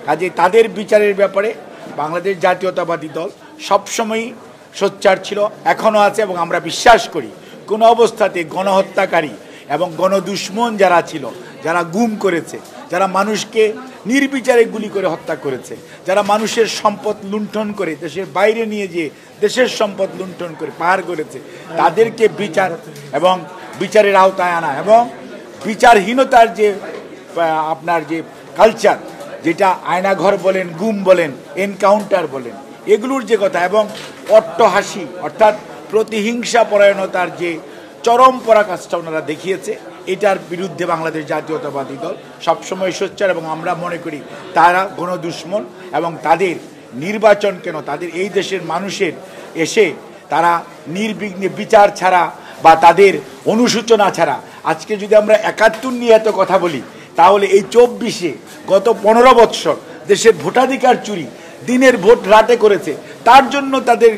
কাজে তাদের বিচারের ব্যাপারে বাংলাদেশ জাতীয়তাবাদী দল সবসময়ই সোচ্চার ছিল, এখনও আছে। এবং আমরা বিশ্বাস করি কোনো অবস্থাতে গণহত্যাকারী এবং গণদুশ্মন যারা ছিল, যারা গুম করেছে, যারা মানুষকে নির্বিচারে গুলি করে হত্যা করেছে, যারা মানুষের সম্পদ লুণ্ঠন করে দেশের বাইরে নিয়ে যেয়ে দেশের সম্পদ লুণ্ঠন করে পাহাড় করেছে, তাদেরকে বিচার এবং বিচারের আওতায় আনা এবং বিচারহীনতার যে আপনার যে কালচার, যেটা আয়নাঘর বলেন, গুম বলেন, এনকাউন্টার বলেন, এগুলোর যে কথা এবং অট্টহাসি অর্থাৎ প্রতিহিংসা পরায়ণতার যে চরম পরাকাষ্ঠা ওনারা দেখিয়েছে, এটার বিরুদ্ধে বাংলাদেশ জাতীয়তাবাদী দল সবসময় সোচ্চার। এবং আমরা মনে করি তারা গণদুশ্মন এবং তাদের নির্বাচন কেন, তাদের এই দেশের মানুষের এসে তারা নির্বিঘ্নে বিচার ছাড়া বা তাদের অনুশোচনা ছাড়া, আজকে যদি আমরা ৭১ নিয়ে এত কথা বলি, তাহলে এই ২৪-এ গত ১৫ বৎসর দেশের ভোটাধিকার চুরি, দিনের ভোট রাতে করেছে, তার জন্য তাদের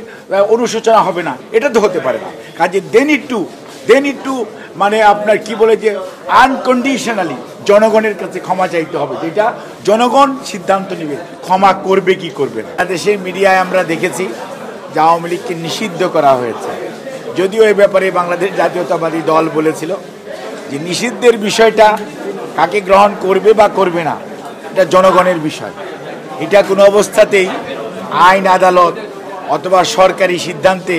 অনুশোচনা হবে না, এটা তো হতে পারে না। কাজে দে নিড টু মানে আপনার কি বলে যে আনকন্ডিশনালি জনগণের কাছে ক্ষমা চাইতে হবে, যেটা জনগণ সিদ্ধান্ত নেবে ক্ষমা করবে কি করবে না। দেশের মিডিয়ায় আমরা দেখেছি যে আওয়ামী লীগকে নিষিদ্ধ করা হয়েছে, যদিও এই ব্যাপারে বাংলাদেশ জাতীয়তাবাদী দল বলেছিল যে নিষিদ্ধের বিষয়টা কাকে গ্রহণ করবে বা করবে না এটা জনগণের বিষয়, এটা কোনো অবস্থাতেই আইন আদালত অথবা সরকারি সিদ্ধান্তে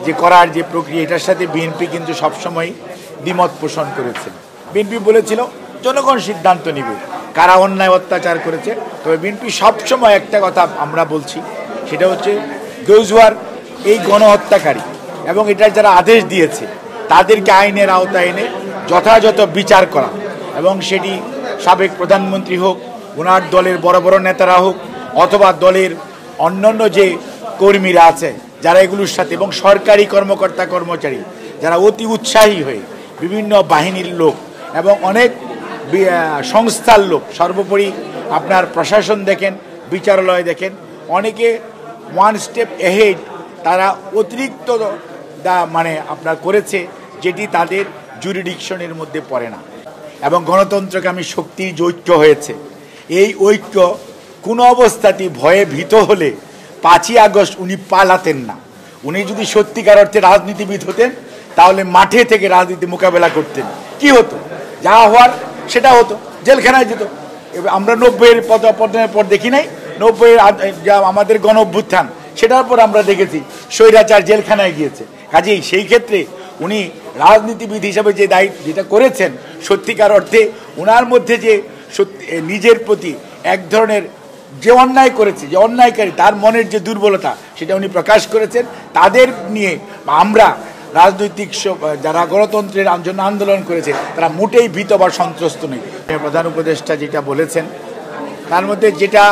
যে করার যে প্রক্রিয়া, এটার সাথে বিএনপি কিন্তু সবসময় দ্বিমত পোষণ করেছে। বিএনপি বলেছিল জনগণ সিদ্ধান্ত নেবে কারা অন্যায় অত্যাচার করেছে। তবে বিএনপি সবসময় একটা কথা আমরা বলছি, সেটা হচ্ছে গৌজুয়ার এই গণহত্যাকারী এবং এটার যারা আদেশ দিয়েছে তাদেরকে আইনের আওতায় এনে যথাযথ বিচার করা, এবং সেটি সাবেক প্রধানমন্ত্রী হোক, ওনার দলের বড় বড় নেতারা হোক, অথবা দলের অন্যান্য যে কর্মীরা আছে যারা এগুলোর সাথে, এবং সরকারি কর্মকর্তা কর্মচারী যারা অতি উৎসাহী হয়ে বিভিন্ন বাহিনীর লোক এবং অনেক সংস্থার লোক, সর্বোপরি আপনার প্রশাসন দেখেন, বিচারালয় দেখেন, অনেকে ওয়ান স্টেপ এহেড, তারা অতিরিক্ত মানে আপনার করেছে যেটি তাদের জুরিডিকশনের মধ্যে পড়ে না। এবং গণতন্ত্রকামী শক্তির যে ঐক্য হয়েছে, এই ঐক্য কোনো অবস্থাতেই ভয়ে ভীত হলে ৫ই আগস্ট উনি পালাতেন না। উনি যদি সত্যিকার অর্থে রাজনীতিবিদ হতেন তাহলে মাঠে থেকে রাজনীতি মোকাবেলা করতেন, কি হতো, যা হওয়ার সেটা হতো, জেলখানায় যেত। আমরা ৯০-এর পতনের পর দেখি নাই, ৯০-এর যা আমাদের গণ অভ্যুত্থান, সেটার পর আমরা দেখেছি স্বৈরাচার জেলখানায় গিয়েছে। কাজেই সেই ক্ষেত্রে উনি রাজনীতিবিদ হিসাবে যে দায়িত্ব যেটা করেছেন, সত্যিকার অর্থে ওনার মধ্যে যে নিজের প্রতি এক ধরনের যে অন্যায় করেছে, যে অন্যায়কারী, তার মনের যে দুর্বলতা, সেটা উনি প্রকাশ করেছেন। তাদের নিয়ে আমরা রাজনৈতিক যারা গণতন্ত্রের জন্য আন্দোলন করেছে তারা মোটেই ভীত বা সন্ত্রস্ত নেই। প্রধান উপদেষ্টা যেটা বলেছেন তার মধ্যে যেটা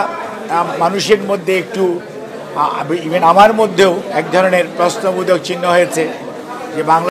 মানুষের মধ্যে একটু, ইভেন আমার মধ্যেও এক ধরনের প্রশ্নবোধক চিহ্ন হয়েছে যে বাংলা